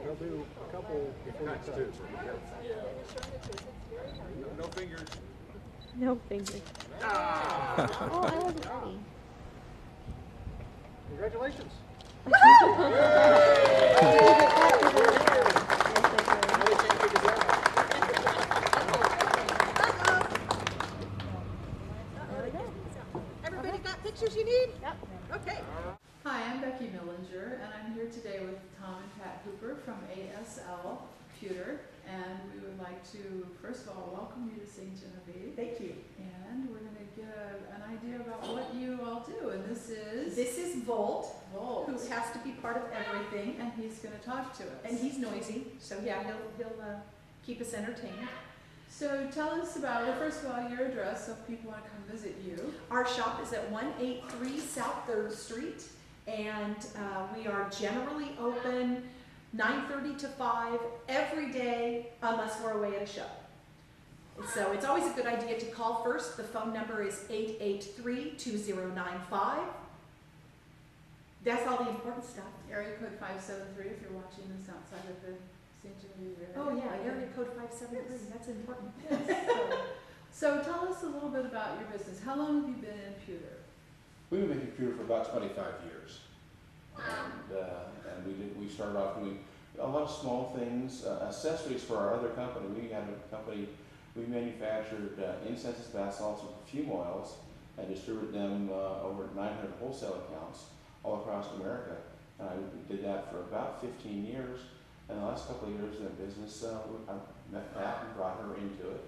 We'll do a couple before you touch. No fingers. No fingers. Ah. Oh, I wasn't ready. Congratulations. Everybody got pictures you need? Yep. Okay. Hi, I'm Becky Millinger, and I'm here today with Tom and Pat Hooper from ASL Pewter, and we would like to, first of all, welcome you to St. Genevieve. Thank you. And we're going to get an idea about what you all do, and this This is Volt, Volt, who has to be part of everything, and he's going to talk to us. and he's noisy, so yeah, he'll keep us entertained. So tell us about, well, first of all, your address, so if people want to come visit you. Our shop is at 183 South 3rd Street, and we are generally open 9:30 to 5 every day unless we're away at a show. So it's always a good idea to call first. The phone number is 883-2095. That's all the important stuff. Area code 573 if you're watching this outside of the St. Genevieve area. Oh yeah, area code 573, that's important. So tell us a little bit about your business. How long have you been in pewter? We've been making pewter for about 25 years. And we started off doing a lot of small things, accessories for our other company. We had a company, we manufactured incenses, bath salts, and perfume oils and distributed them over 900 wholesale accounts all across America. And I did that for about 15 years. And the last couple of years in the business, I met Pat and brought her into it.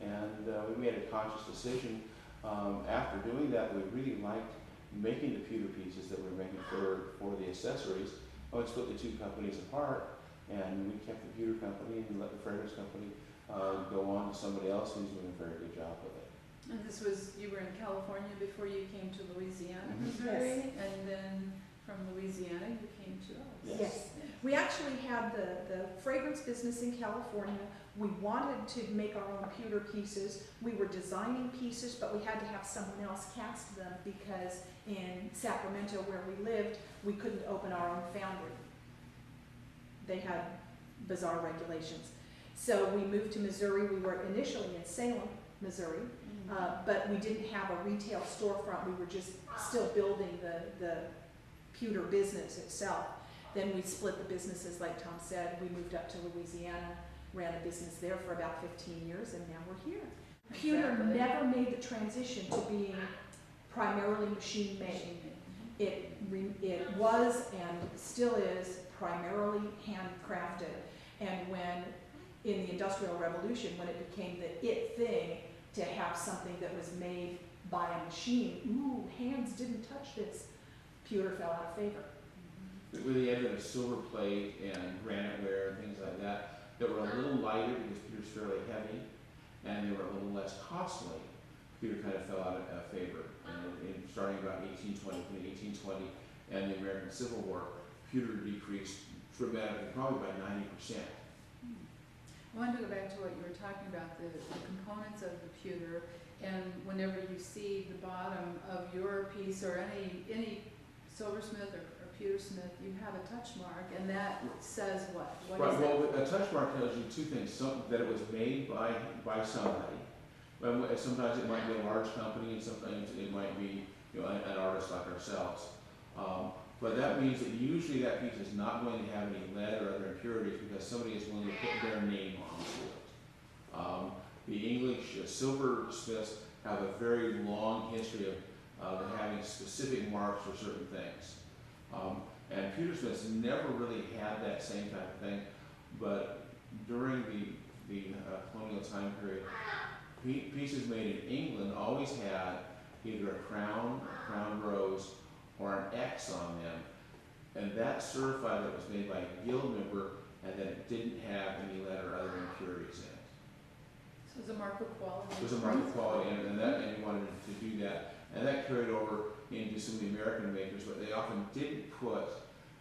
And we made a conscious decision after doing that. We really liked making the pewter pieces that we were making for the accessories. I would split the two companies apart, and we kept the pewter company and let the fragrance company go on to somebody else who's doing a very good job with it. And this was, you were in California before you came to Louisiana, Mhm. Missouri, and then from Louisiana you came to us. Yes. We actually had the fragrance business in California. We wanted to make our own pewter pieces. We were designing pieces, but we had to have someone else cast them because in Sacramento, where we lived, we couldn't open our own foundry. They had bizarre regulations. So we moved to Missouri. We were initially in Salem, Missouri, but we didn't have a retail storefront. We were just still building the pewter business itself. Then we split the businesses, like Tom said. We moved up to Louisiana, ran a business there for about 15 years, and now we're here. Pewter Exactly. never made the transition to being primarily machine made. It was and still is primarily handcrafted. And when, in the Industrial Revolution, when it became the it thing to have something that was made by a machine, ooh, hands didn't touch this, pewter fell out of favor. With the advent of silver plate and granite ware and things like that were a little lighter because pewter's fairly heavy, and they were a little less costly, pewter kind of fell out of favor. And starting about 1820, between 1820 and the American Civil War, pewter decreased dramatically, probably by 90%. I wanted to go back to what you were talking about, the components of the pewter, and whenever you see the bottom of your piece or any silversmith or pewtersmith, you have a touch mark, and that says what? What Right, is well, a touch mark tells you two things: that it was made by somebody. Sometimes it might be a large company, and sometimes it might be an artist like ourselves. But that means that usually that piece is not going to have any lead or other impurities because somebody is willing to put their name onto it. The English silversmiths have a very long history of having specific marks for certain things. And pewtersmiths never really had that same type of thing, but during the colonial time period, pieces made in England always had either a crown rose, or an X on them, and that certified that it was made by a guild member and that it didn't have any lead or other impurities in it. So it was a mark of quality. It was a mark of quality, and you wanted to do that. And that carried over into some of the American makers, but they often didn't put,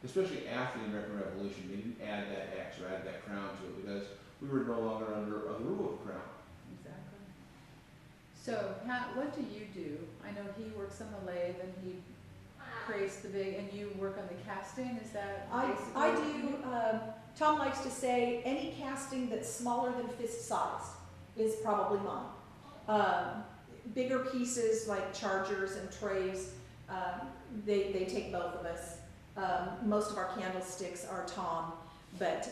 especially after the American Revolution, they didn't add that X or add that crown to it because we were no longer under the rule of crown. Exactly. So, Pat, what do you do? I know he works on the lathe and he creates the big, and you work on the casting. Is that I basically? do Tom likes to say any casting that's smaller than fist sized is probably mine. Bigger pieces like chargers and trays, they take both of us. Most of our candlesticks are Tom, but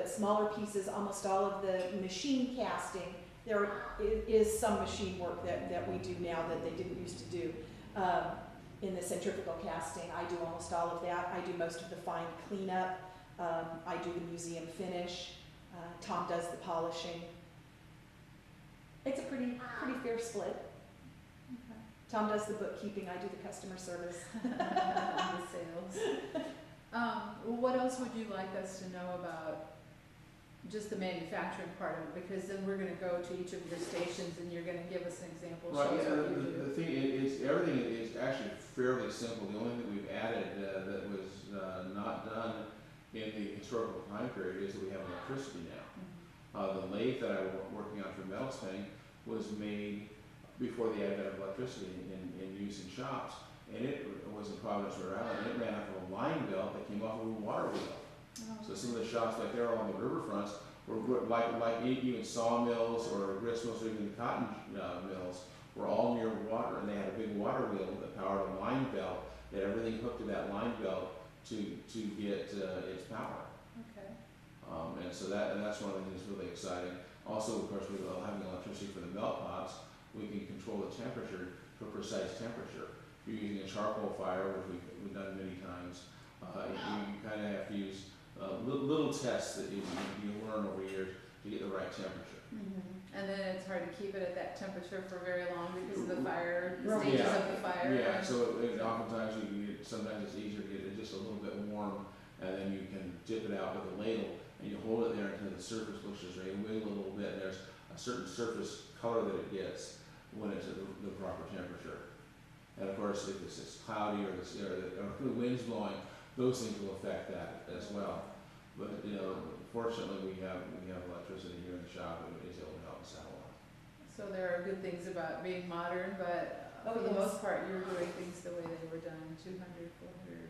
smaller pieces, almost all of the machine casting, there is some machine work that we do now that they didn't used to do. In the centrifugal casting, I do almost all of that. I do most of the fine cleanup. I do the museum finish. Tom does the polishing. It's a pretty fair split. Tom does the bookkeeping, I do the customer service. The sales. What else would you like us to know about just the manufacturing part of it? Because then we're gonna go to each of your stations and you're gonna give us an example. Right, show us yeah, what you do. the thing is, everything is actually fairly simple. The only thing we've added that was not done in the historical time period is that we have electricity now. The lathe that I was working on for metal spinning was made before the advent of electricity in use in shops. And it was in Providence, Rhode Island, and it ran off of a line belt that came off of a water wheel. So some of the shops like there along the riverfronts were like even sawmills or grist mills or even cotton mills were all near water, and they had a big water wheel that powered a line belt that everything hooked to that line belt to get its power. Okay. And so that's one of the things that's really exciting. Also, of course, with having electricity for the melt pots, we can control the temperature to a precise temperature. If you're using a charcoal fire, which we've done many times, you kind of have to use little tests that you learn over years to get the right temperature. And then it's hard to keep it at that temperature for very long because of the fire, the Right. stages of the fire. Yeah, so oftentimes sometimes it's easier to get it just a little bit warm, and then you can dip it out with a ladle, and you hold it there until the surface looks as right, wiggle a little bit, and there's a certain surface color that it gets when it's at the proper temperature. And of course, if it's cloudy or the wind's blowing, those things will affect that as well. But fortunately, we have electricity here in the shop, and it's able to help us out a lot. So there are good things about being modern, but Oh, for the yes. most part, you're doing things the way they were done 200, 400.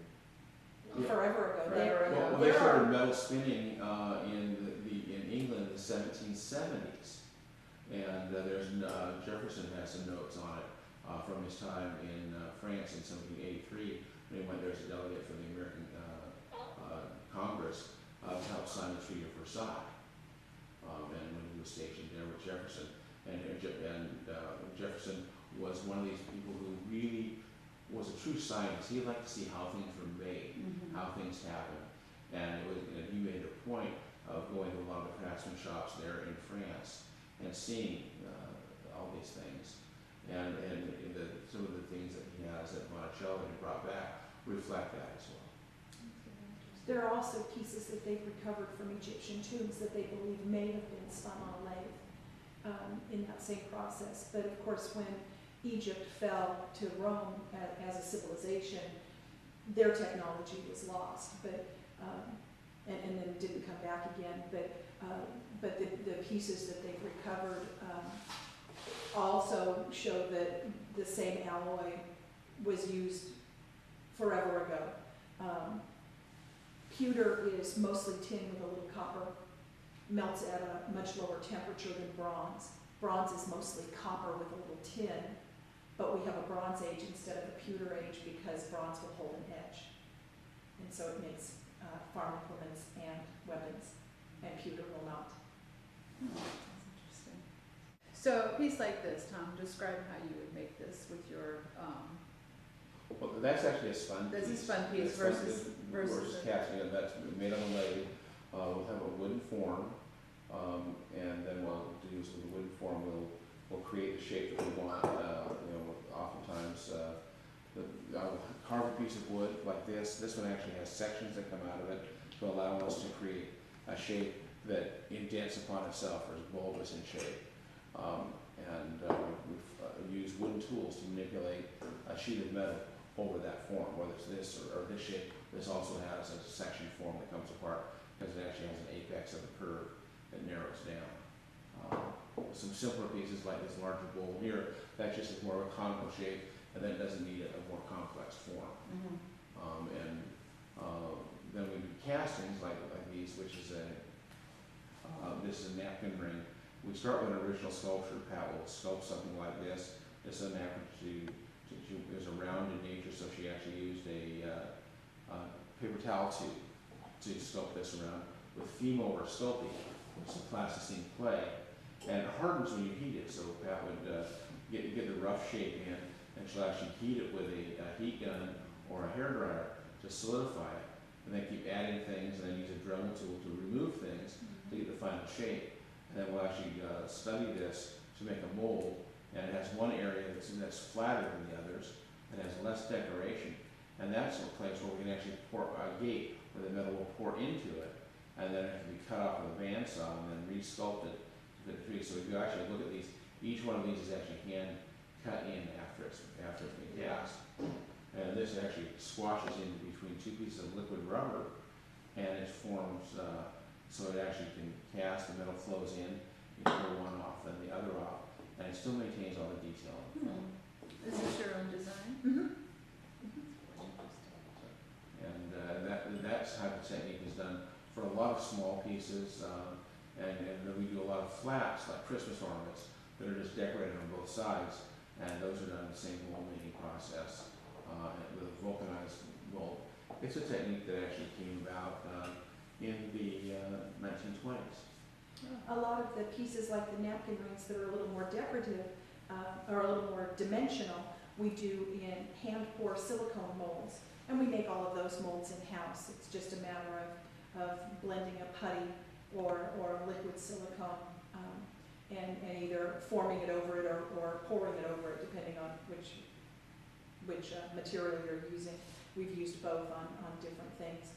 Yeah. Forever ago. Forever ago. Well, they There started are- metal spinning in England in the 1770s, and Jefferson has some notes on it from his time in France in 1783 when he went there as a delegate for the American Congress to help sign the Treaty of Versailles, and when he was stationed there with Jefferson, and Jefferson was one of these people who really was a true scientist. He liked to see how things were made, how things happened, and he made a point of going to a lot of the craftsman shops there in France and seeing all these things, and some of the things that he has at Monticello that he brought back reflect that as well. There are also pieces that they've recovered from Egyptian tombs that they believe may have been spun on a lathe in that same process. But of course, when Egypt fell to Rome as a civilization, their technology was lost, but and then didn't come back again. But the pieces that they've recovered also show that the same alloy was used forever ago. Pewter is mostly tin with a little copper, melts at a much lower temperature than bronze. Bronze is mostly copper with a little tin, but we have a Bronze Age instead of a Pewter Age because bronze will hold an edge. And so it makes farm implements and weapons, and pewter will not. That's interesting. So a piece like this, Tom, describe how you would make this with your, Well, that's actually a spun piece. That's a spun piece It's versus a- casting, and that's made on a lathe. We'll have a wooden form, and then what we'll do is with the wooden form, we'll create the shape that we want. Oftentimes, I'll carve a piece of wood like this. This one actually has sections that come out of it to allow us to create a shape that indents upon itself or is bulbous in shape. We've used wooden tools to manipulate a sheet of metal over that form, whether it's this or this shape. This also has a section form that comes apart because it actually has an apex of a curve that narrows down. Some simpler pieces like this larger bowl here, that just is more of a conical shape, and then it doesn't need a more complex form. then we do castings like these, which is this is a napkin ring. We start with an original sculpture. Pat will sculpt something like this. This is a napkin she is around in nature, so she actually used a paper towel tube to sculpt this around with Fimo or Sculpey, which is plasticine clay, and it hardens when you heat it. So Pat would get the rough shape in, and she'll actually heat it with a heat gun or a hairdryer to solidify it, and then keep adding things, and then use a Dremel tool to remove things to get the final shape. And then we'll actually study this to make a mold, and it has one area that's flatter than the others, and has less decoration, and that's a place where we can actually pour a gate where the metal will pour into it, and then it can be cut off with a bandsaw and then re-sculpted to fit the tree. So if you actually look at these, each one of these is actually hand cut in after it's been cast. And this actually squashes in between two pieces of liquid rubber, and it forms, so it actually can cast, the metal flows in, you pull one off, then the other off, and it still maintains all the detail. Is this your own design? Mm-hmm. And that type of technique is done for a lot of small pieces, and then we do a lot of flats, like Christmas ornaments, that are just decorated on both sides, and those are done in the same mold making process, with a vulcanized mold. It's a technique that actually came about in the 1920s. A lot of the pieces like the napkin rings that are a little more decorative, or a little more dimensional, we do in hand pour silicone molds. And we make all of those molds in-house. It's just a matter of blending a putty or liquid silicone, and either forming it over it or pouring it over it, depending on which material you're using. We've used both on different things.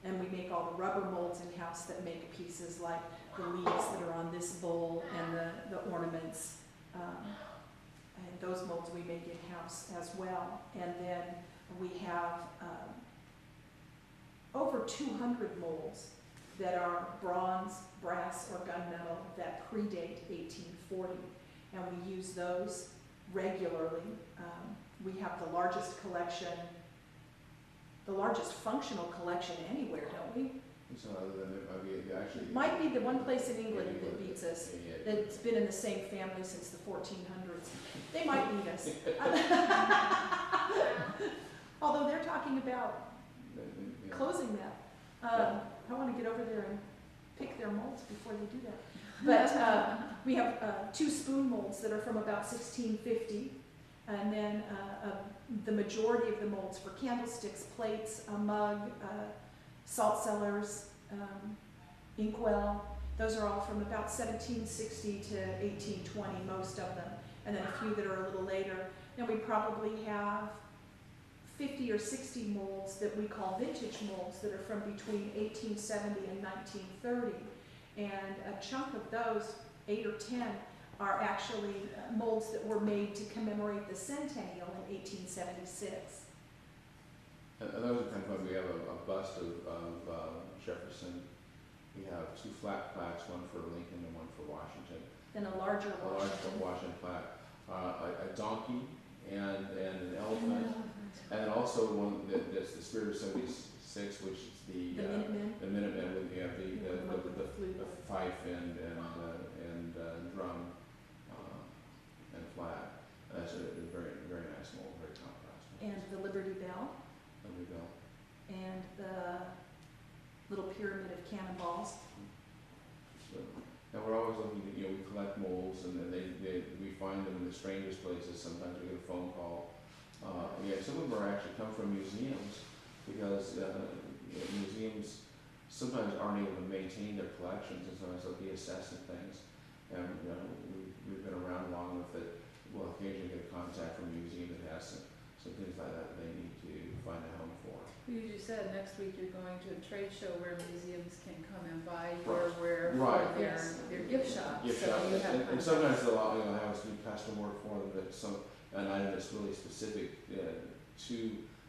And we make all the rubber molds in-house that make pieces like the leaves that are on this bowl and the ornaments. And those molds we make in-house as well. And then we have over 200 molds that are bronze, brass, or gunmetal that predate 1840. And we use those regularly. We have the largest collection, the largest functional collection anywhere, don't we? So other than, actually. Might be the one place in England that beats us, that's been in the same family since the 1400s. They might beat us. Although they're talking about closing that. I want to get over there and pick their molds before they do that. But we have 2 spoon molds that are from about 1650, and then the majority of the molds for candlesticks, plates, a mug, salt cellars, inkwell, those are all from about 1760 to 1820, most of them, and then a few that are a little later. And we probably have 50 or 60 molds that we call vintage molds that are from between 1870 and 1930. And a chunk of those, 8 or 10, are actually molds that were made to commemorate the centennial in 1876. And those are kind of fun. We have a bust of Jefferson. We have 2 flat plaques, one for Lincoln and one for Washington. Then a larger A large Washington plaque, a donkey and an elephant, and then also one that's the Spirit of '76, which is the Minutemen. The Minutemen with the fife and drum and flag. That's a very nice mold, very contrast. And the Liberty Bell. There we go. And the little pyramid of cannonballs. So, and we're always looking to, we collect molds, and then we find them in the strangest places. Sometimes we get a phone call. Some of them are actually come from museums, because museums sometimes aren't able to maintain their collections, and sometimes they'll be assessing things. And we've been around long enough that we'll occasionally get a contact from a museum that has some things like that they need to find a home for. You just said next week you're going to a trade show where museums can come and buy Right. your Right. for their gift shop. Gift So shop, you have and sometimes they'll have us do custom work for them, that an item that's really specific to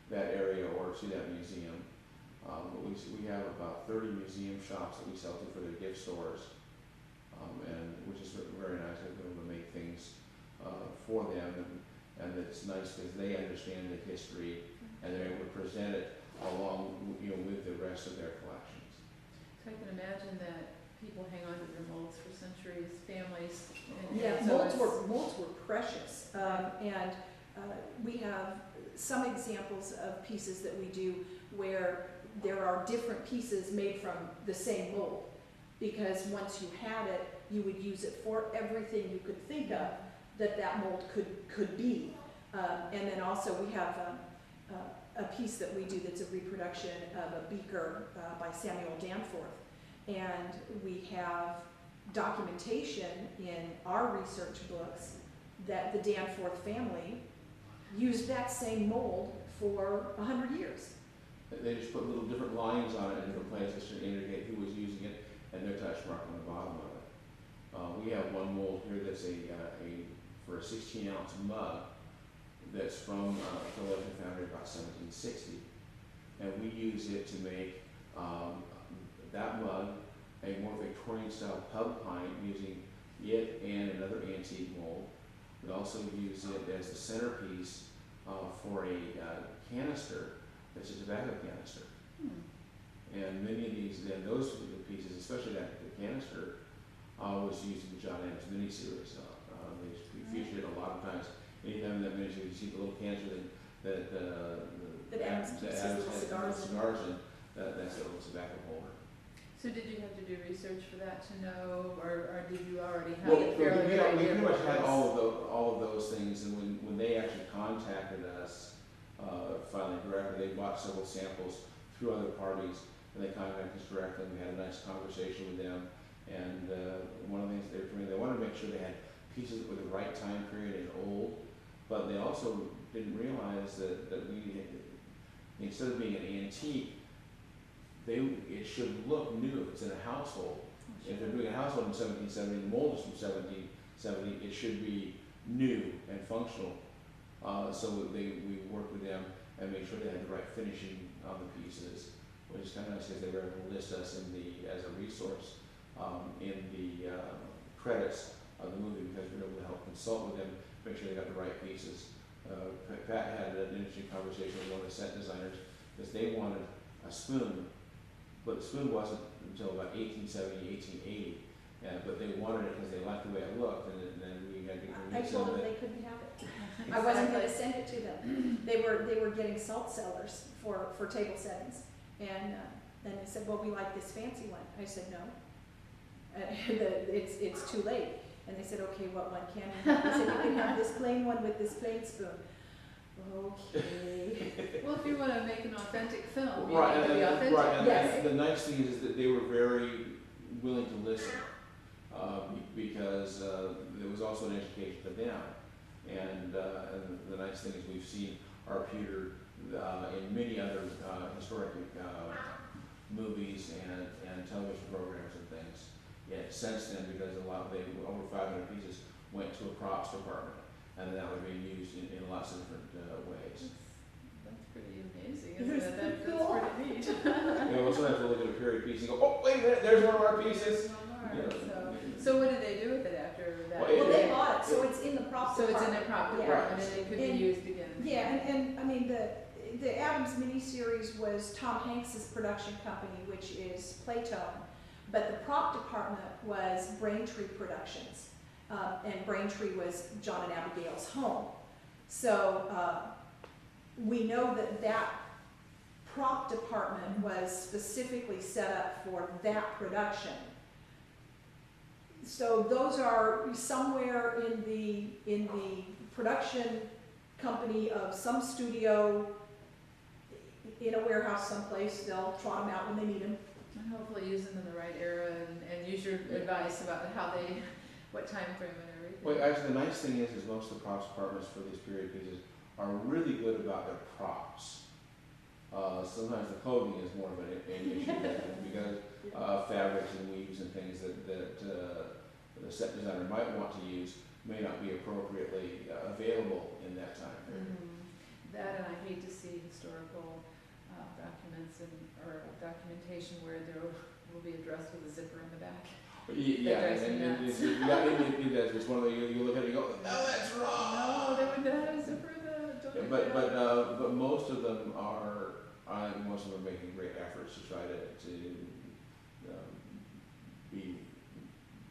that area or to that museum. But we have about 30 museum shops that we sell to for their gift stores, and which is very nice. We're able to make things for them, and it's nice because they understand the history and they're able to present it along, with the rest of their collections. So I can imagine that people hang on to their molds for centuries, families. And Yeah, so molds were precious, and we have some examples of pieces that we do where there are different pieces made from the same mold, because once you had it, you would use it for everything you could think of that mold could be. And then also we have a piece that we do that's a reproduction of a beaker by Samuel Danforth, and we have documentation in our research books that the Danforth family used that same mold for 100 years. They just put little different lines on it in different places to indicate who was using it and their touch mark on the bottom of it. We have one mold here that's for a 16-ounce mug that's from Philadelphia, founded about 1760, and we use it to make that mug a more Victorian-style pub pint, using it and another antique mold. We also use it as the centerpiece for a canister that's a tobacco canister. And many of these, those pieces, especially the canister, was used in the John Adams miniseries. They featured it a lot of times. Anytime in that miniseries you see the little canister that Adams keeps his little cigars in. That's the little tobacco holder. So did you have to do research for that to know, or did you already have Well, a fairly good we idea? pretty much had all of those things, and when they actually contacted us, finally directly, they bought several samples through other parties, and they contacted us directly, and we had a nice conversation with them. And one of the things they wanted to make sure they had pieces that were the right time period and old, but they also didn't realize that we, instead of being an antique, it should look new. It's in a household. If they're doing a household in 1770, the mold is from 1770, it should be new and functional. So we worked with them and made sure they had the right finishing on the pieces, which is kind of nice because they were able to list us as a resource in the credits of the movie, because we were able to help consult with them, make sure they got the right pieces. Pat had an interesting conversation with one of the set designers, because they wanted a spoon, but the spoon wasn't until about 1870, 1880. But they wanted it because they liked the way it looked, and then we had to I told them they couldn't have it. I wasn't going to send it to them. They were getting salt cellars for table settings, and then they said, "Well, we like this fancy one." I said, "No, it's too late." And they said, "Okay, what one can we have?" They said, "You can have this plain one with this plain spoon." Okay. Well, if you want to make an authentic film, you Right, need to be authentic. right, and Yes. the nice thing is that they were very willing to listen, because there was also an education for them. And the nice thing is we've seen our pewter in many other historic movies and television programs and things. Yet since then, because over 500 pieces went to a props department, and that was being used in lots of different ways. That's pretty amazing, isn't it? That's Cool. pretty neat. We'll sometimes have to look at a period piece and go, "Oh, wait a minute, there's one of our pieces." So what did they do with it after that? Well, Well, they bought it, so it's in the prop So department. it's in the prop Yeah. department, and it could be And- used again. Yeah, and I mean, the Adams miniseries was Tom Hanks's production company, which is Playtone, but the prop department was Braintree Productions, and Braintree was John and Abigail's home. So we know that prop department was specifically set up for that production. So those are somewhere in the production company of some studio in a warehouse someplace. They'll trot them out when they need them. And hopefully use them in the right era and use your advice about what time frame and everything. Well, actually, the nice thing is most of the props departments for these period pieces are really good about their props. Sometimes the clothing is more of an issue because fabrics and weaves and things that the set designer might want to use may not be appropriately available in that time period. That, and I hate to see historical documents or documentation where there will be a dress with a zipper in the back. Yeah, and it's one of the, you look at it and go, "No, that's wrong." No, they would not have a zipper in the. Yeah, but most of them are most of them are making great efforts to try to be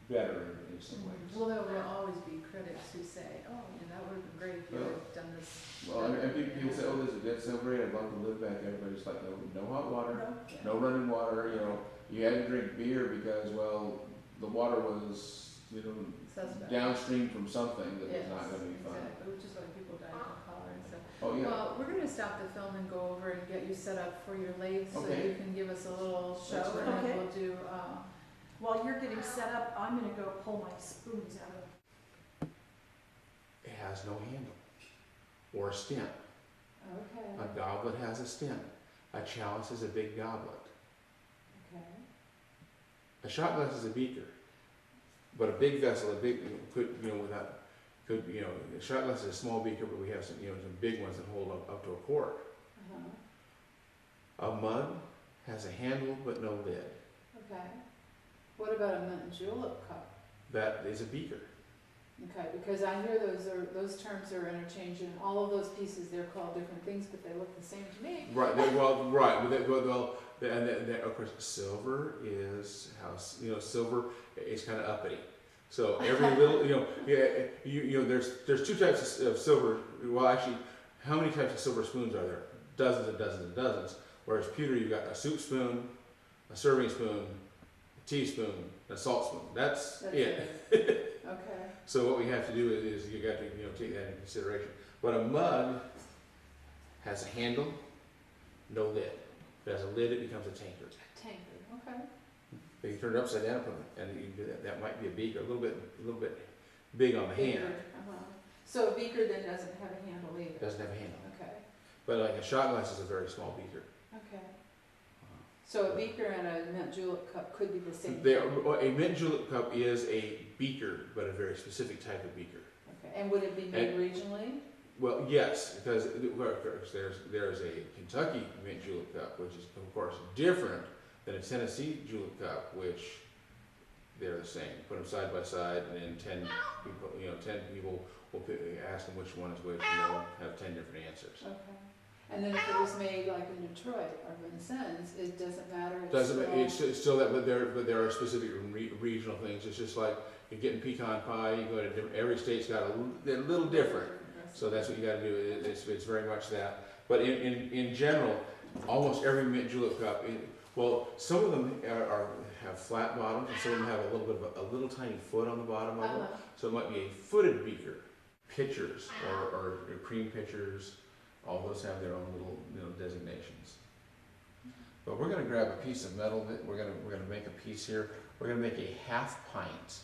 better in some ways. Well, there will always be critics who say, oh, that would have been great if you Yeah. had done this. Well, and people say, oh, that's so great, I'd love to live back there, but it's like, no hot water, No. no running water, you had to drink beer because, well, the water was, Suspect. downstream from something that was Yes, not gonna be fun. exactly, which is why people die from cholera and stuff. Oh, yeah. Well, we're gonna stop the film and go over and get you set up for your lathe so Okay. you can give us a little show That's and right. then Okay. we'll do, While you're getting set up, I'm gonna go pull my spoons out of. It has no handle or a stem. okay, A goblet has a stem. A chalice is a big goblet. okay. A shot glass is a beaker, but a big vessel, a shot glass is a small beaker, but we have some big ones that hold up to a quart. Uh-huh. A mug has a handle but no lid. Okay. What about a mint julep cup? That is a beaker. Okay, because I hear those terms are interchanged, and all of those pieces, they're called different things, but they look the same to me. Right. Of course, silver is silver is kind of uppity. So every little, there's two types of silver. Well, actually, how many types of silver spoons are there? Dozens and dozens and dozens. Whereas pewter, you've got a soup spoon, a serving spoon, a teaspoon, and a salt spoon. That's it. Okay. So what we have to do is you got to take that into consideration. But a mug has a handle, no lid. If it has a lid, it becomes a tankard. Tankard. Okay. But you turn it upside down, and you can do that. That might be a beaker, a little bit big on the Beaker. hand. So a beaker then doesn't have a handle either. Doesn't have a handle. Okay. But like a shot glass is a very small beaker. Okay. So a beaker and a mint julep cup could be the same. A mint julep cup is a beaker, but a very specific type of beaker. Okay. And would it be made regionally? Well, yes, because there's a Kentucky mint julep cup, which is of course different than a Tennessee julep cup, which they're the same. Put them side by side, and then 10 people will ask them which one is which, and they'll have 10 different answers. Okay. And then if it was made like in Detroit or Vincennes, it doesn't matter. It's still that, but there are specific regional things. It's just like you're getting pecan pie. You go to every state's got they're a little different. So that's what you got to do. It's very much that. But in general, almost every mint julep cup. Some of them have flat bottoms, and some of them have a little tiny foot on the bottom of them. So it might be a footed beaker. Pitchers or cream pitchers. All those have their own little designations. But we're going to grab a piece of metal. We're going to make a piece here. We're going to make a half pint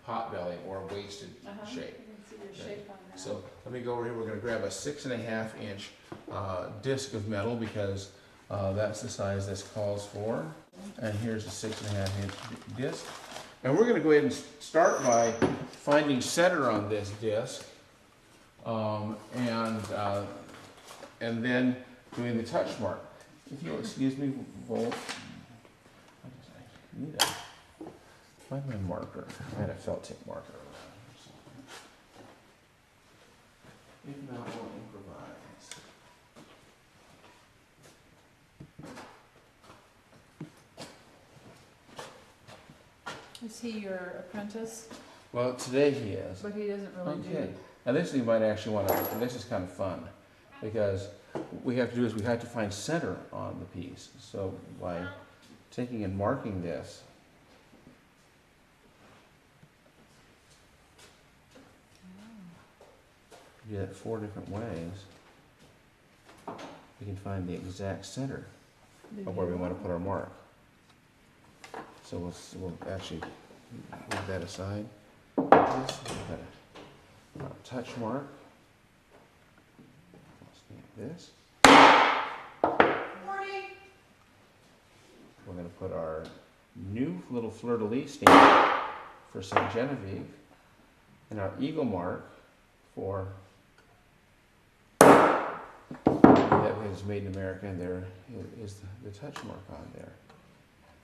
pot belly or waisted shape. You can see your shape on that. So let me go over here. We're going to grab a 6.5 inch disc of metal because that's the size this calls for. And here's the 6.5 inch disc. And we're going to go ahead and start by finding center on this disc. And then doing the touch mark. If you'll excuse me, Volt. I need to find my marker. I had a felt tip marker around. If not, we'll improvise. Is he your apprentice? Well, today he is. But he doesn't really do Okay. it. Now this you might actually want to, and this is kind of fun, because what we have to do is we have to find center on the piece. So by taking and marking this, do that 4 different ways, we can find the exact center of where we want to put our mark. So we'll actually move that aside. Touch mark. This. Morning. We're going to put our new little fleur-de-lis stamp for St. Genevieve, and our eagle mark for that is made in America, and there is the touch mark on there.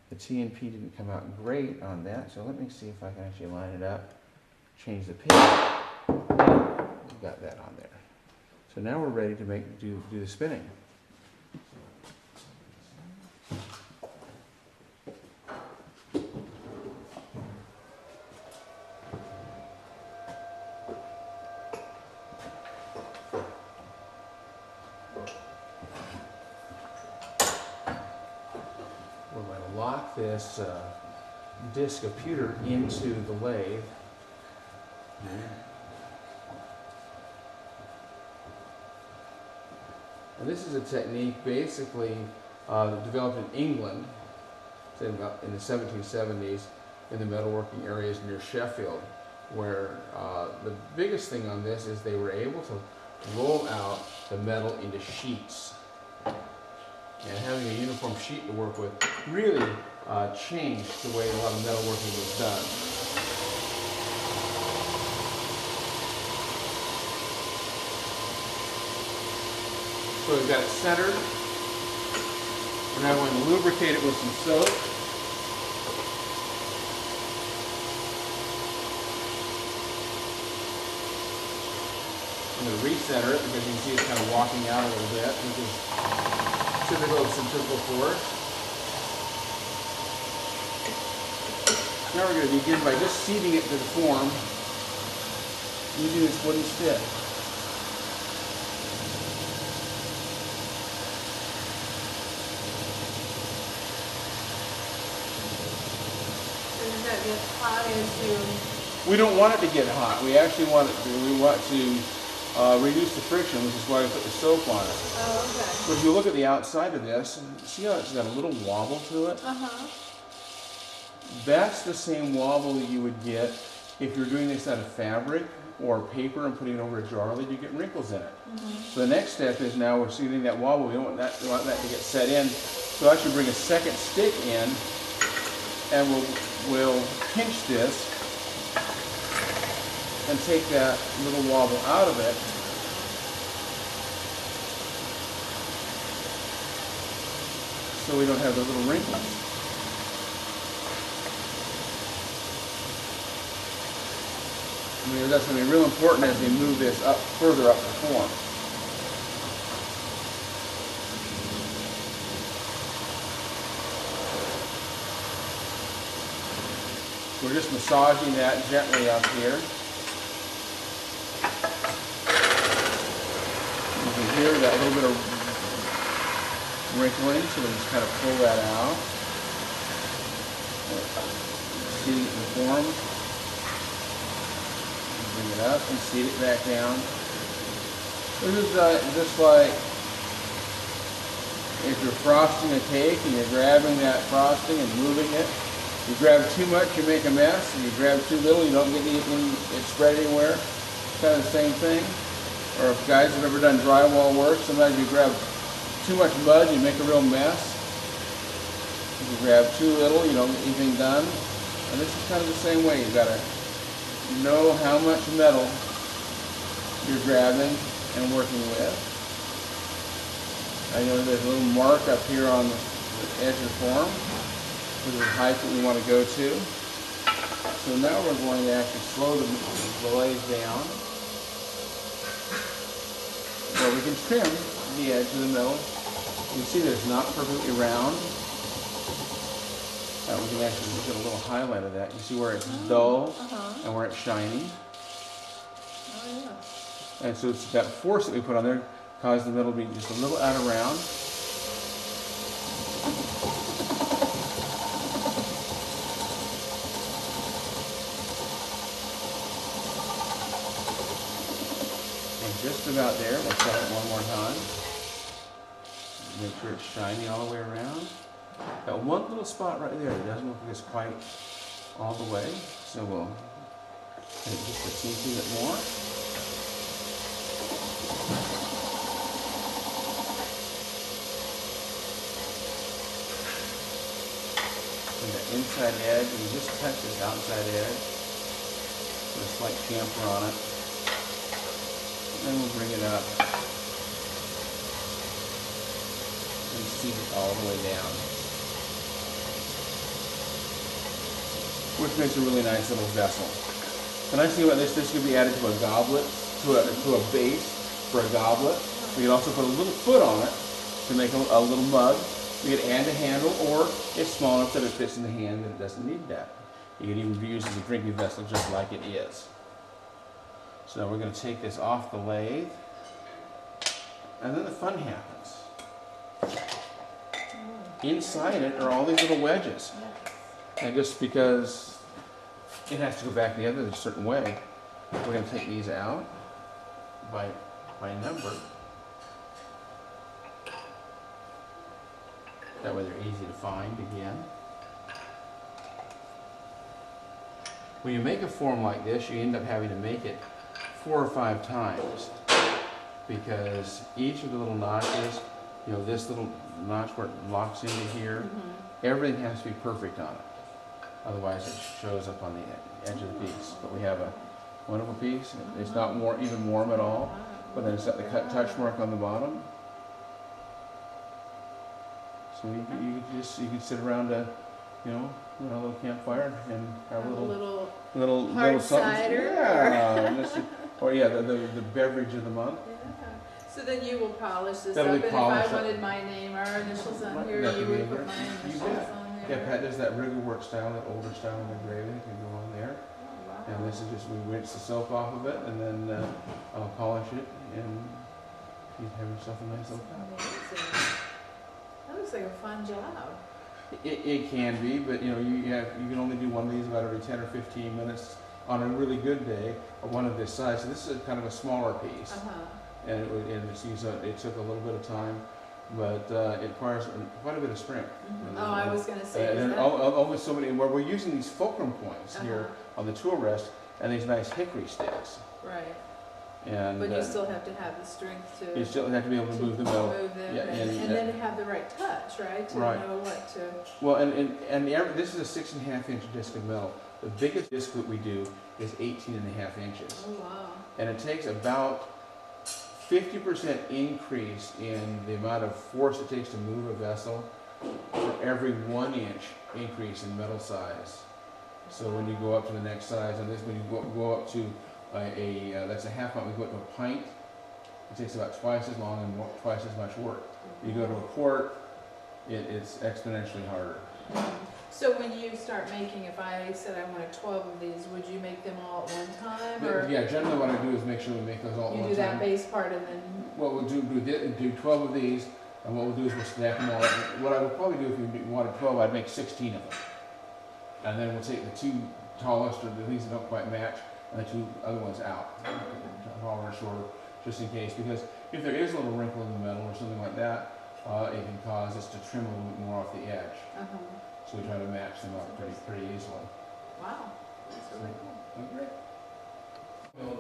The TNP didn't come out great on that, so let me see if I can actually line it up, change the pin. We've got that on there. So now we're ready to do the spinning. We're going to lock this disc of pewter into the lathe. And this is a technique basically developed in England in the 1770s in the metalworking areas near Sheffield, where the biggest thing on this is they were able to roll out the metal into sheets. And having a uniform sheet to work with really changed the way a lot of metalworking was done. So we've got it centered. We're now going to lubricate it with some soap. I'm going to recenter it because you can see it's kind of walking out a little bit, which is typical of centrifugal force. Now we're going to begin by just seating it to the form using this wooden stick. Does that get hot as you... We don't want it to get hot. We actually want it to, we want to reduce the friction, which is why we put the soap on it. Oh, okay. But if you look at the outside of this, see how it's got a little wobble to it? Uh-huh. That's the same wobble you would get if you're doing this out of fabric or paper and putting it over a jar lid. You get wrinkles in it. So the next step is now we're seating that wobble. We don't want that, to get set in. So I should bring a second stick in, and we'll pinch this and take that little wobble out of it. So we don't have the little wrinkles. I mean, that's going to be real important as we move this up further up the form. We're just massaging that gently up here. You can hear that little bit of wrinkling, so we just kind of pull that out. See the form. Bring it up and seat it back down. This is just like if you're frosting a cake and you're grabbing that frosting and moving it. You grab too much, you make a mess, and you grab too little, you don't get anything, it's spread anywhere. It's kind of the same thing. Or if guys have ever done drywall work, sometimes you grab too much mud, you make a real mess. If you grab too little, you don't get anything done. And this is kind of the same way. You've got to know how much metal you're grabbing and working with. I know there's a little mark up here on the edge of the form. This is the height that we want to go to. So now we're going to actually slow the lathe down. Well, we can trim the edge of the metal. You can see that it's not perfectly round. We can actually get a little highlight of that. You see where it's dull and where it's shiny. Oh, yeah. And so it's that force that we put on there caused the metal to be just a little out of round. Just about there. We'll check it one more time. Make sure it's shiny all the way around. Got one little spot right there that doesn't look like it's quite all the way. So we'll take just a teensy bit more. And the inside edge, and just touch this outside edge. Put a slight chamfer on it. Then we'll bring it up and seat it all the way down, which makes a really nice little vessel. The nice thing about this could be added to a goblet, to a base, for a goblet. We could also put a little foot on it to make a little mug. We could add a handle, or it's small enough that it fits in the hand and it doesn't need that. You can even use it as a drinking vessel just like it is. So now we're going to take this off the lathe, and then the fun happens. Inside it are all these little wedges. And just because it has to go back together a certain way, we're going to take these out by number. That way they're easy to find again. When you make a form like this, you end up having to make it 4 or 5 times, because each of the little notches, you know, this little notch where it locks into here, everything has to be perfect on it. Otherwise it shows up on the edge of the piece. But we have a wonderful piece. It's not even warm at all, but then it's got the touch mark on the bottom. So you can sit around a little campfire and have a little hard something. cider. Yeah, the beverage of the month. Yeah. So then you will polish this That'll up, be and if polished I up. wanted my name, our initials on Right, here, that you could be would put in my there. You initials bet. on Yeah, there. Pat does that rigger work style, that older style of engraving. It can go on there. Oh, wow. And this is just, we rinse the soap off of it and then I'll polish it, and you have yourself a nice little cup. Amazing. That looks like a fun job. It can be, but you can only do one of these about every 10 or 15 minutes on a really good day, or one of this size. So this is kind of a smaller piece, and it took a little bit of time, but it requires quite a bit of strength. Oh, I was going to say, And almost so many. Where we're using these fulcrum points here on the tool rest, and these nice hickory sticks. right. And But you still have to have the strength to you still have to be able to move the metal. move them, Yeah, and then have the right touch, right? To Right. know what to. Well, this is a 6.5 inch disc of metal. The biggest disc that we do is 18.5 inches. Oh wow. And it takes about 50% increase in the amount of force it takes to move a vessel for every 1 inch increase in metal size. So when you go up to the next size, and this, when you go up to that's a half pint, we go up to a pint, it takes about twice as long and twice as much work. You go to a quart, it's exponentially harder. So when you start making, if I said I wanted 12 of these, would you make them all at one time, or Yeah, generally what I do is make sure we make those all at you one do that time. base part and then? What we'll do 12 of these, and what we'll do is we'll stack them all. What I would probably do if you wanted 12, I'd make 16 of them. And then we'll take the 2 tallest, or the things that don't quite match, and the 2 other ones out, taller or shorter, just in case. Because if there is a little wrinkle in the metal or something like that, it can cause us to trim a little bit more off the edge. So we try to match them up pretty easily. Wow, that's really cool. Great.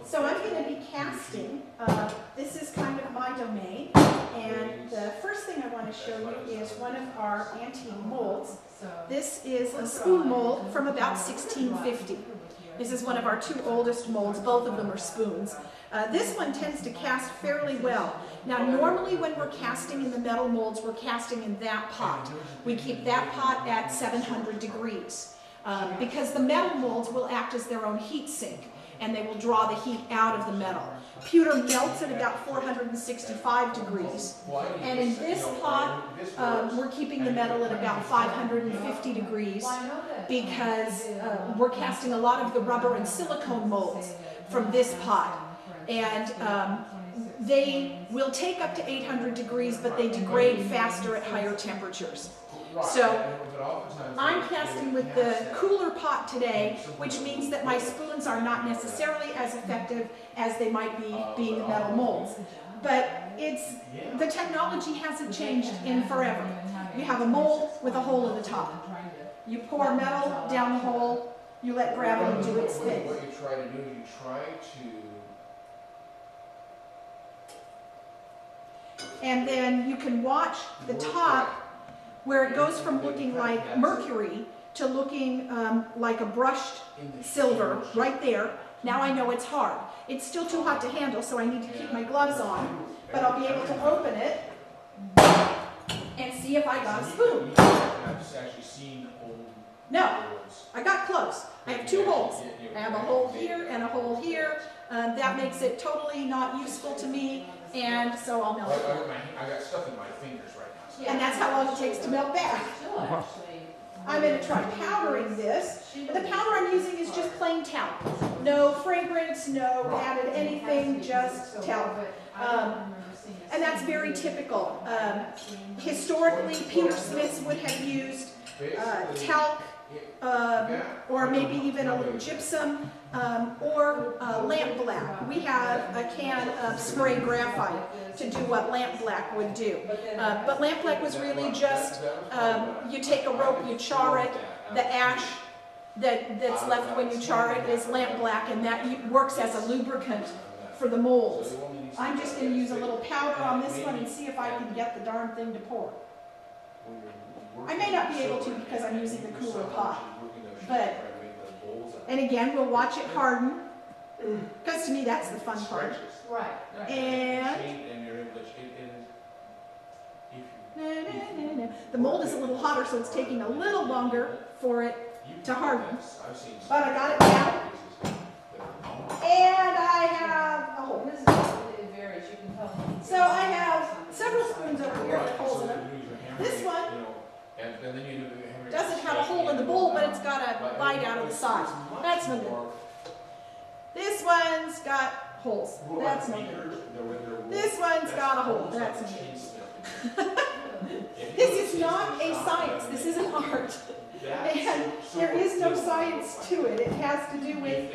So I'm going to be casting. This is kind of my domain. And the first thing I want to show you is one of our antique molds. This is a spoon mold from about 1650. This is one of our 2 oldest molds. Both of them are spoons. This one tends to cast fairly well. Now normally when we're casting in the metal molds, we're casting in that pot. We keep that pot at 700 degrees because the metal molds will act as their own heat sink, and they will draw the heat out of the metal. Pewter melts at about 465 degrees. And in this pot, we're keeping the metal at about 550 degrees because we're casting a lot of the rubber and silicone molds from this pot. And they will take up to 800 degrees, but they degrade faster at higher temperatures. So I'm casting with the cooler pot today, which means that my spoons are not necessarily as effective as they might be being the metal molds. But the technology hasn't changed in forever. You have a mold with a hole in the top. You pour metal down the hole, you let gravity do its thing. What you try to do, you try to... And then you can watch the top where it goes from looking like mercury to looking like a brushed silver right there. Now I know it's hard. It's still too hot to handle, so I need to keep my gloves on, but I'll be able to open it and see if I got a spoon. I've actually seen old No, I got close. I have two holes. I have a hole here and a hole here. That makes it totally not useful to me, and so I'll melt it. I got stuff in my fingers right now. And that's how long it takes to melt back. Still actually. I'm going to try powdering this. The powder I'm using is just plain talc. No fragrance, no added anything, just talc. And that's very typical. Historically, pewtersmiths would have used talc, or maybe even a little gypsum, or lamp black. We have a can of spray graphite to do what lamp black would do. But lamp black was really just, you take a rope, you char it, the ash that's left when you char it is lamp black, and that works as a lubricant for the molds. I'm just going to use a little powder on this one and see if I can get the darn thing to pour. I may not be able to because I'm using the cooler pot, but, and again, we'll watch it harden, because to me that's the fun part. Right. And the mold is a little hotter, so it's taking a little longer for it to harden. But I got it down, and I have a hole. It varies, you can tell. So I have several spoons over here with holes in them. This one doesn't have a hole in the bowl, but it's got a bite out of the side. That's no good. This one's got holes. That's no good. This one's got a hole. That's no good. This is not a science. This is an art. And there is no science to it. It has to do with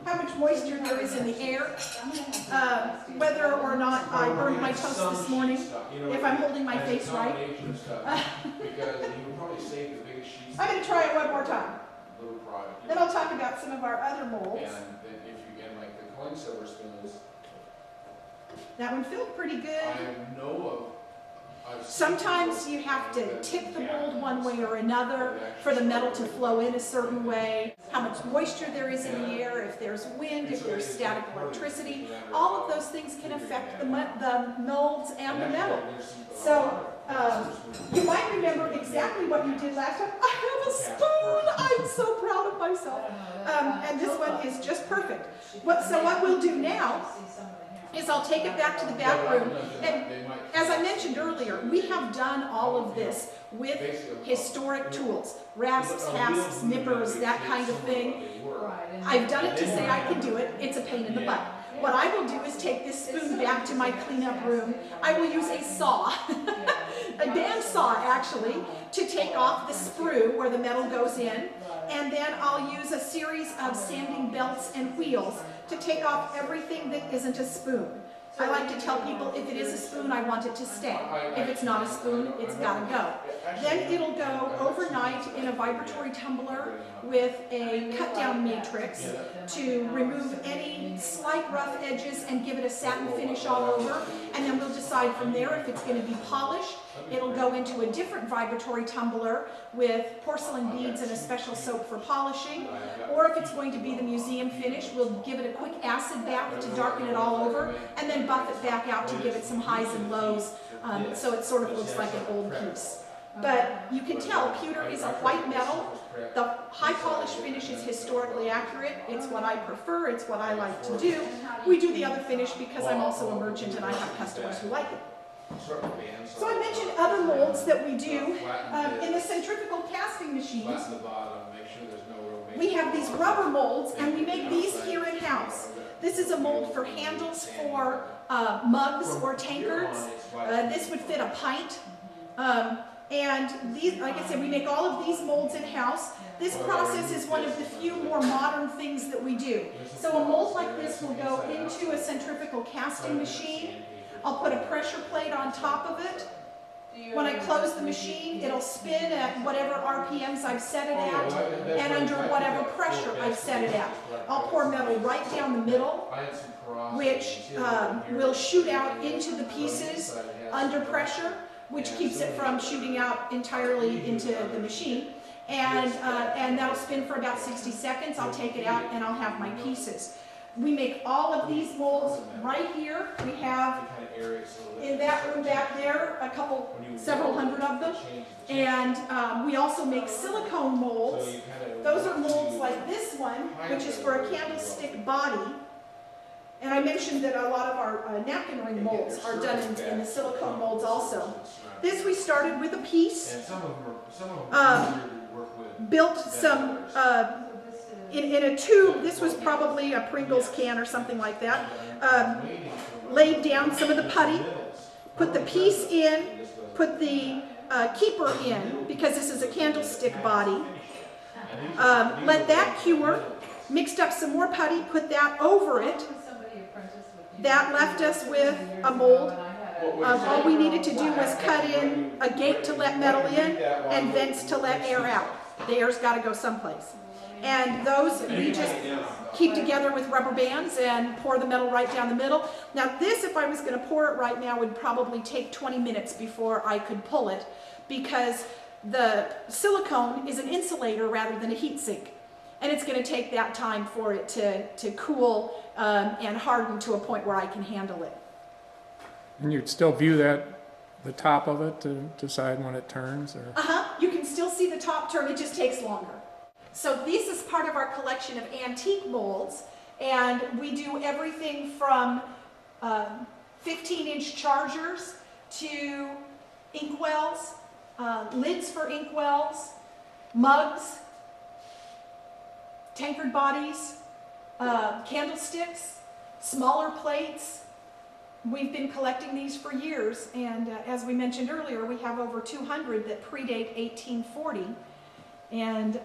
how much moisture there is in the air, whether or not I burned my toast this morning, if I'm holding my face right. I'm going to try it one more time. Then I'll talk about some of our other molds. That one filled pretty good. Sometimes you have to tip the mold one way or another for the metal to flow in a certain way. How much moisture there is in the air, if there's wind, if there's static electricity, all of those things can affect the molds and the metal. So you might remember exactly what you did last time. I have a spoon! I'm so proud of myself. And this one is just perfect. So what we'll do now is I'll take it back to the back room, and as I mentioned earlier, we have done all of this with historic tools, rasps, hasps, nippers, that kind of thing. I've done it to say I can do it. It's a pain in the butt. What I will do is take this spoon back to my cleanup room. I will use a saw, a band saw actually, to take off the sprue where the metal goes in, and then I'll use a series of sanding belts and wheels to take off everything that isn't a spoon. I like to tell people if it is a spoon, I want it to stay. If it's not a spoon, it's got to go. Then it'll go overnight in a vibratory tumbler with a cut-down matrix to remove any slight rough edges and give it a satin finish all over. And then we'll decide from there if it's going to be polished. It'll go into a different vibratory tumbler with porcelain beads and a special soap for polishing. Or if it's going to be the museum finish, we'll give it a quick acid bath to darken it all over, and then buff it back out to give it some highs and lows, so it sort of looks like an old piece. But you can tell pewter is a white metal. The high polish finish is historically accurate. It's what I prefer. It's what I like to do. We do the other finish because I'm also a merchant and I have customers who like it. So I mentioned other molds that we do in the centrifugal casting machines. We have these rubber molds, and we make these here in-house. This is a mold for handles for mugs or tankards. This would fit a pint. And these, like I said, we make all of these molds in-house. This process is one of the few more modern things that we do. So a mold like this will go into a centrifugal casting machine. I'll put a pressure plate on top of it. When I close the machine, it'll spin at whatever RPMs I've set it at, and under whatever pressure I've set it at. I'll pour metal right down the middle, which will shoot out into the pieces under pressure, which keeps it from shooting out entirely into the machine. And that'll spin for about 60 seconds. I'll take it out and I'll have my pieces. We make all of these molds right here. We have in that room back there several hundred of them. And we also make silicone molds. Those are molds like this one, which is for a candlestick body. And I mentioned that a lot of our napkin ring molds are done in the silicone molds also. This we started with a piece, built some, in a tube, this was probably a Pringles can or something like that, laid down some of the putty, put the piece in, put the keeper in, because this is a candlestick body, let that cure, mixed up some more putty, put that over it. That left us with a mold. All we needed to do was cut in a gate to let metal in and vents to let air out. The air's got to go someplace. And those we just keep together with rubber bands and pour the metal right down the middle. Now this, if I was going to pour it right now, would probably take 20 minutes before I could pull it, because the silicone is an insulator rather than a heat sink. And it's going to take that time for it to cool and harden to a point where I can handle it. And you'd still view the top of it to decide when it turns? Or? You can still see the top turn, it just takes longer. So this is part of our collection of antique molds, and we do everything from 15-inch chargers to inkwells, lids for inkwells, mugs, tankard bodies, candlesticks, smaller plates. We've been collecting these for years, and as we mentioned earlier, we have over 200 that predate 1840. And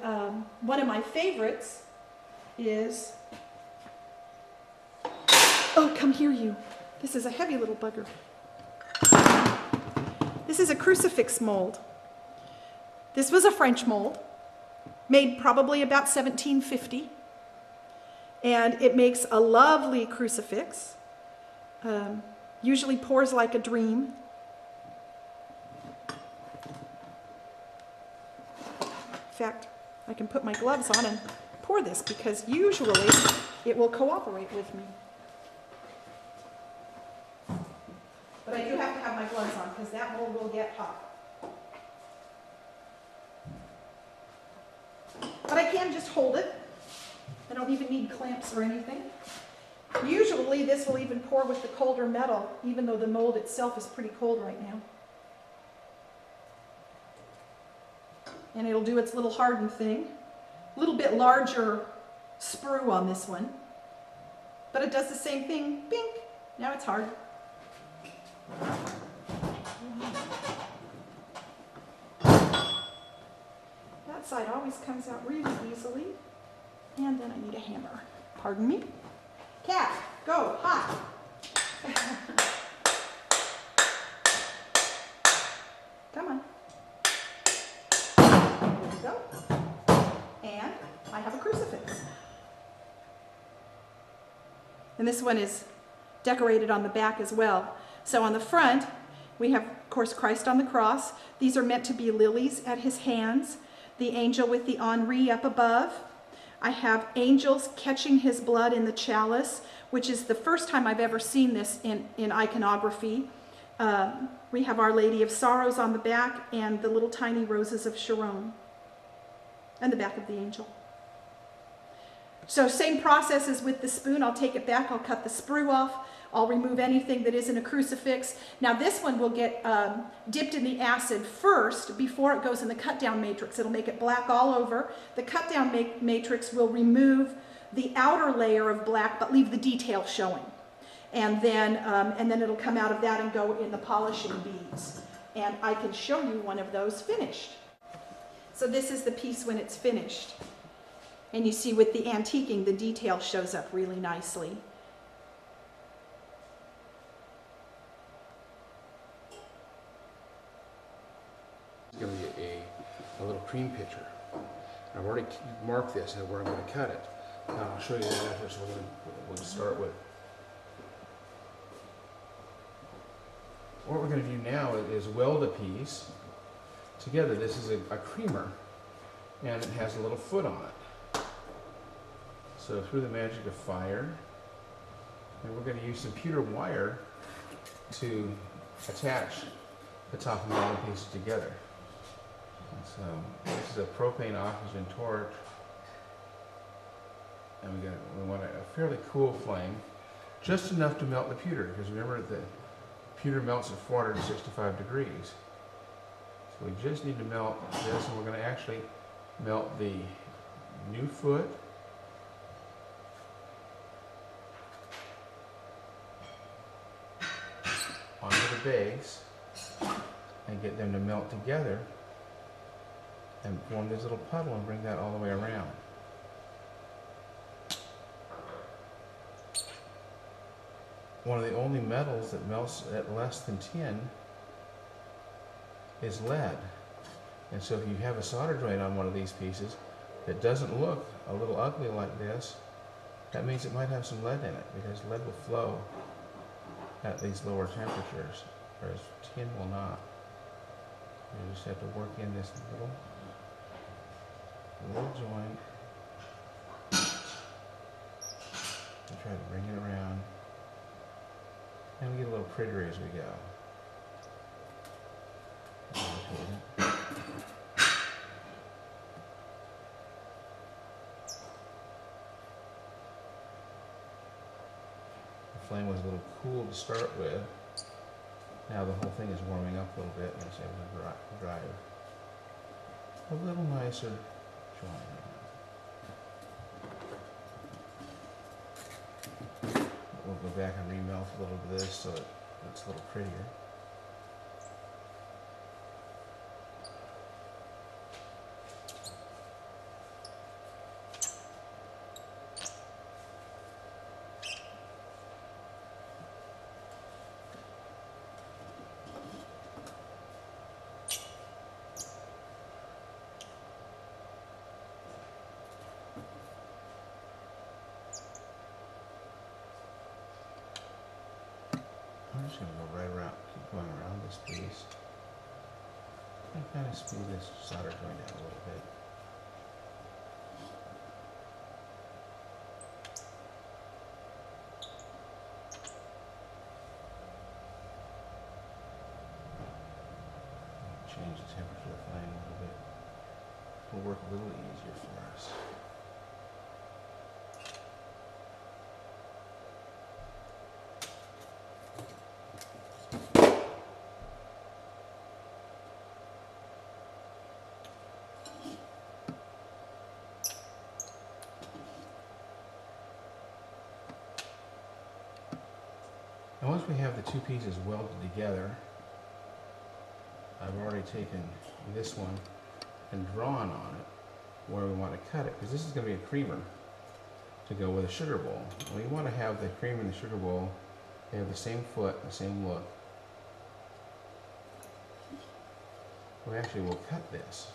one of my favorites is, oh, come here you. This is a heavy little bugger. This is a crucifix mold. This was a French mold, made probably about 1750. And it makes a lovely crucifix. Usually pours like a dream. In fact, I can put my gloves on and pour this, because usually it will cooperate with me. But I do have to have my gloves on, because that mold will get hot. But I can just hold it. I don't even need clamps or anything. Usually this will even pour with the colder metal, even though the mold itself is pretty cold right now. And it'll do its little harden thing. A little bit larger sprue on this one. But it does the same thing. Bink! Now it's hard. That side always comes out really easily. And then I need a hammer. Pardon me. Cat, go, hot. Come on. There we go. And I have a crucifix. And this one is decorated on the back as well. So on the front, we have, of course, Christ on the cross. These are meant to be lilies at his hands. The angel with the Henri up above. I have angels catching his blood in the chalice, which is the first time I've ever seen this in iconography. We have Our Lady of Sorrows on the back and the little tiny roses of Sharon and the back of the angel. So same process as with the spoon. I'll take it back, I'll cut the sprue off, I'll remove anything that isn't a crucifix. Now this one will get dipped in the acid first before it goes in the cut down matrix. It'll make it black all over. The cut down matrix will remove the outer layer of black but leave the detail showing. And then it'll come out of that and go in the polishing beads. And I can show you one of those finished. So this is the piece when it's finished. And you see with the antiquing, the detail shows up really nicely. It's going to be a little cream pitcher. I've already marked this and where I'm going to cut it. Now I'll show you that after, so we'll start with. What we're going to do now is weld a piece together. This is a creamer, and it has a little foot on it. So through the magic of fire, And we're going to use some pewter wire to attach the top and bottom pieces together. And so this is a propane oxygen torch. And we want a fairly cool flame, just enough to melt the pewter, because remember the pewter melts at 465 degrees. So we just need to melt this, and we're going to actually melt the new foot onto the base and get them to melt together and form this little puddle and bring that all the way around. One of the only metals that melts at less than 10 is lead. And so if you have a solder joint on one of these pieces that doesn't look a little ugly like this, that means it might have some lead in it, because lead will flow at these lower temperatures, whereas tin will not. You just have to work in this little joint and try to bring it around. And we get a little prettier as we go. The flame was a little cool to start with. Now the whole thing is warming up a little bit, and it's able to drive a little nicer joint. We'll go back and remelt a little bit of this so it's a little prettier. I'm just going to go right around, keep going around this piece, and kind of speed this solder joint down a little bit. Change the temperature of the flame a little bit. It will work a little easier for us. And once we have the two pieces welded together, I've already taken this one and drawn on it where we want to cut it, because this is going to be a creamer to go with a sugar bowl. We want to have the creamer and the sugar bowl, they have the same foot, the same look. We actually will cut this.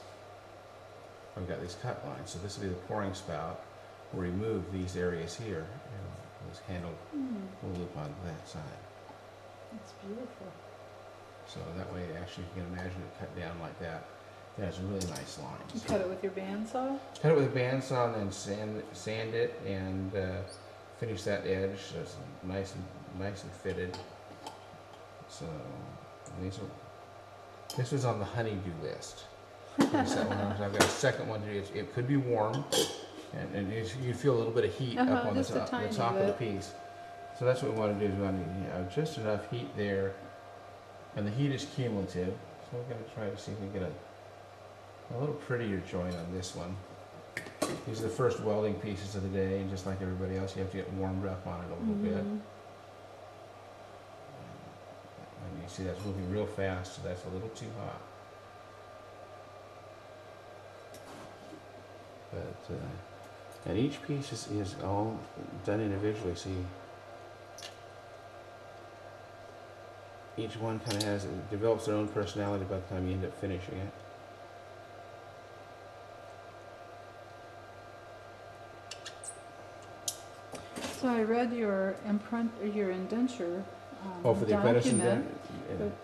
I've got these cut lines, so this will be the pouring spout. We'll remove these areas here, and this handle will loop on that side. It's beautiful. So that way, actually, you can imagine it cut down like that. It has really nice lines. You cut it with your bandsaw? Cut it with a bandsaw and then sand it and finish that edge so it's nice and fitted. So this was on the honeydew list. I've got a second one to do. It could be warm, and you feel a little bit of heat up on the top of the piece. So that's what we want to do, is we want to just enough heat there, and the heat is cumulative. So we're going to try to see if we can get a little prettier joint on this one. These are the first welding pieces of the day, and just like everybody else, you have to get warmed up on it a little bit. And you see that's moving real fast, so that's a little too hot. But and each piece is all done individually. See, each one kind of develops their own personality by the time you end up finishing it. So I read your indenture For the apprentice document.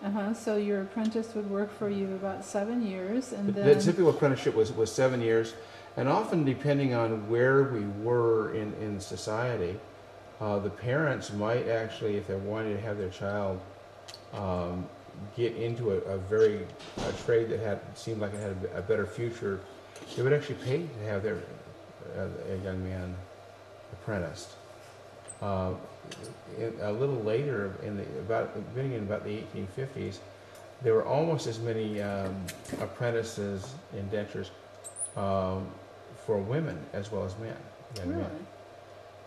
yeah. So your apprentice would work for you about 7 years, and The then typical apprenticeship was 7 years, and often depending on where we were in society, The parents might actually, if they wanted to have their child get into a trade that seemed like it had a better future, they would actually pay to have a young man apprenticed. A little later, beginning in about the 1850s, there were almost as many apprentices, indentures, for women as well as men, young men.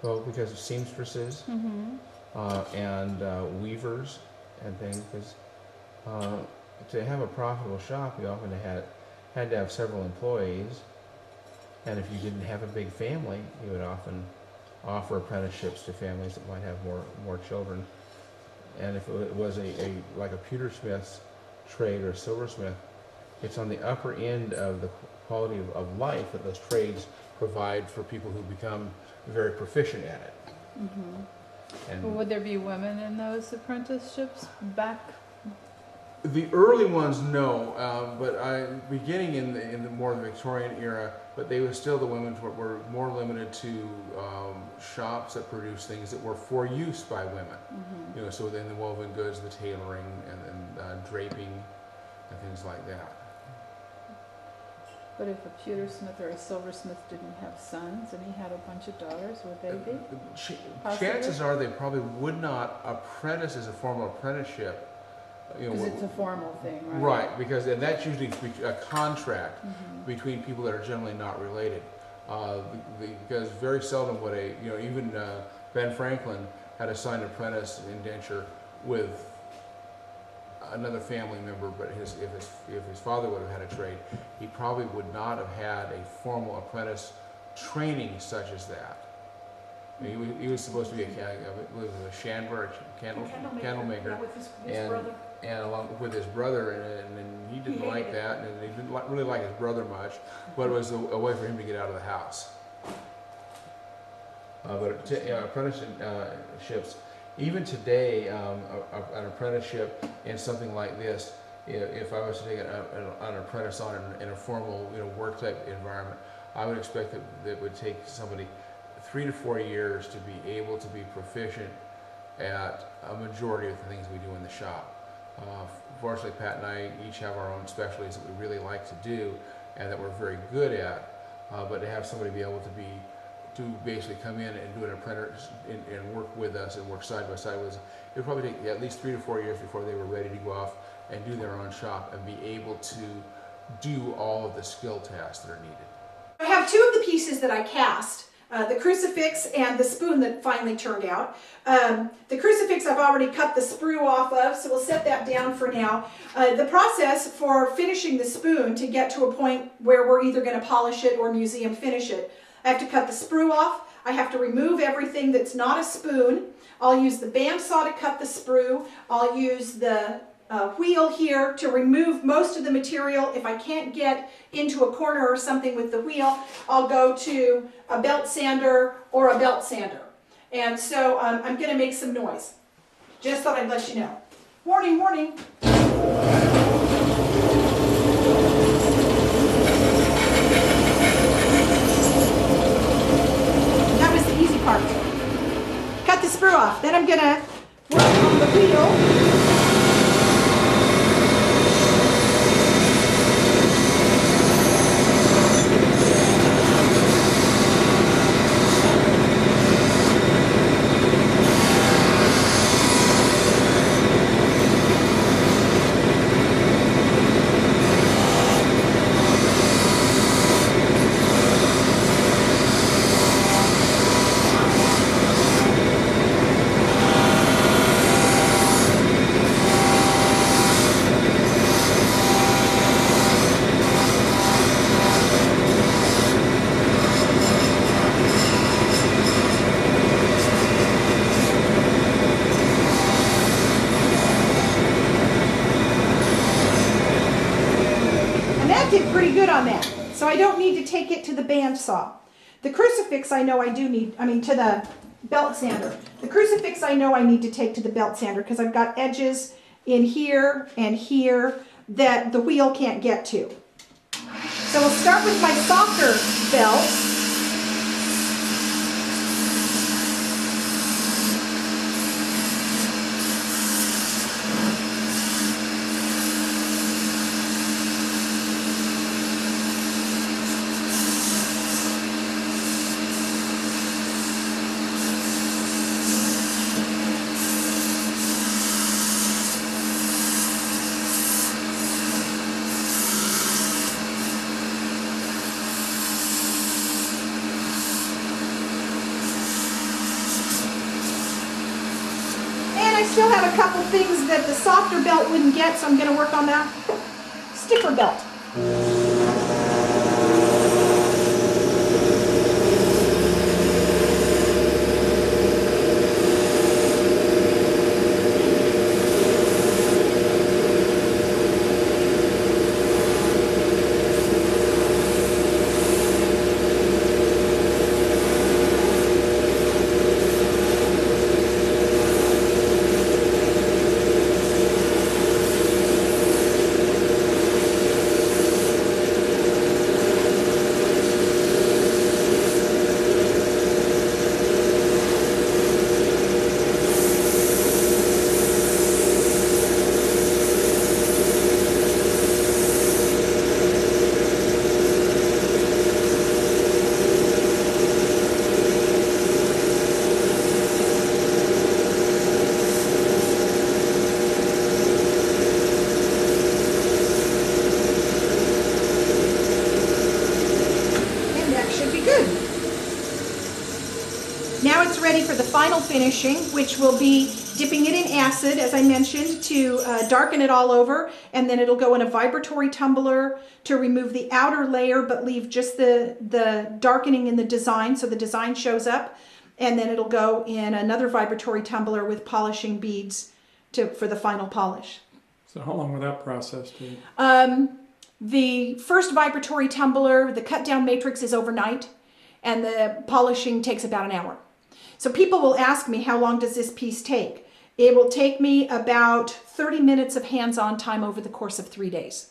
Well, because of seamstresses and weavers and things, because to have a profitable shop, you often had to have several employees, and if you didn't have a big family, you would often offer apprenticeships to families that might have more children. And if it was like a pewtersmith's trade or a silversmith, it's on the upper end of the quality of life that those trades provide for people who become very proficient at it. And Well, would there be women in those apprenticeships back? the early ones, no, but beginning in the more Victorian era, but they were still, the women were more limited to shops that produced things that were for use by women. You know, so within the woven goods, the tailoring and draping and things like that. But if a pewtersmith or a silversmith didn't have sons and he had a bunch of daughters, would they be? Chances are they probably would not apprentice as a formal apprenticeship. You know, Because it's a formal thing, right? right, because and that's usually a contract between people that are generally not related. Because very seldom would even Ben Franklin had a signed apprentice indenture with another family member, but if his father would have had a trade, he probably would not have had a formal apprentice training such as that. I mean, he was supposed to be a chandler, a candle maker, With his and brother. and along with his brother, and he didn't like that, and he didn't really like his brother much, but it was a way for him to get out of the house. But apprenticeships, even today, an apprenticeship in something like this, if I was to take an apprentice on in a formal work type environment, I would expect that it would take somebody 3 to 4 years to be able to be proficient at a majority of the things we do in the shop. Fortunately, Pat and I each have our own specialties that we really like to do and that we're very good at, but to have somebody be able to basically come in and do an apprentice and work with us and work side by side with us, it would probably take at least 3 to 4 years before they were ready to go off and do their own shop and be able to do all of the skill tasks that are needed. I have two of the pieces that I cast, the crucifix and the spoon that finally turned out. The crucifix I've already cut the sprue off of, so we'll set that down for now. The process for finishing the spoon to get to a point where we're either going to polish it or museum finish it, I have to cut the sprue off. I have to remove everything that's not a spoon. I'll use the bandsaw to cut the sprue. I'll use the wheel here to remove most of the material. If I can't get into a corner or something with the wheel, I'll go to a belt sander or a belt sander. And so I'm going to make some noise. Just thought I'd let you know. Warning, warning. That was the easy part. Cut the sprue off. Then I'm going to work on the wheel. Did pretty good on that, so I don't need to take it to the bandsaw. The crucifix I know I do need, to the belt sander. The crucifix I know I need to take to the belt sander because I've got edges in here and here that the wheel can't get to. So we'll start with my softer belts. still have a couple things that the softer belt wouldn't get, so I'm going to work on that. Stiffer belt. Now it's ready for the final finishing, which will be dipping it in acid, as I mentioned, to darken it all over, and then it'll go in a vibratory tumbler to remove the outer layer but leave just the darkening in the design, so the design shows up, and then it'll go in another vibratory tumbler with polishing beads for the final polish. So how long will that process take? The first vibratory tumbler, the cut down matrix is overnight, and the polishing takes about an hour. So people will ask me, how long does this piece take? It will take me about 30 minutes of hands-on time over the course of 3 days.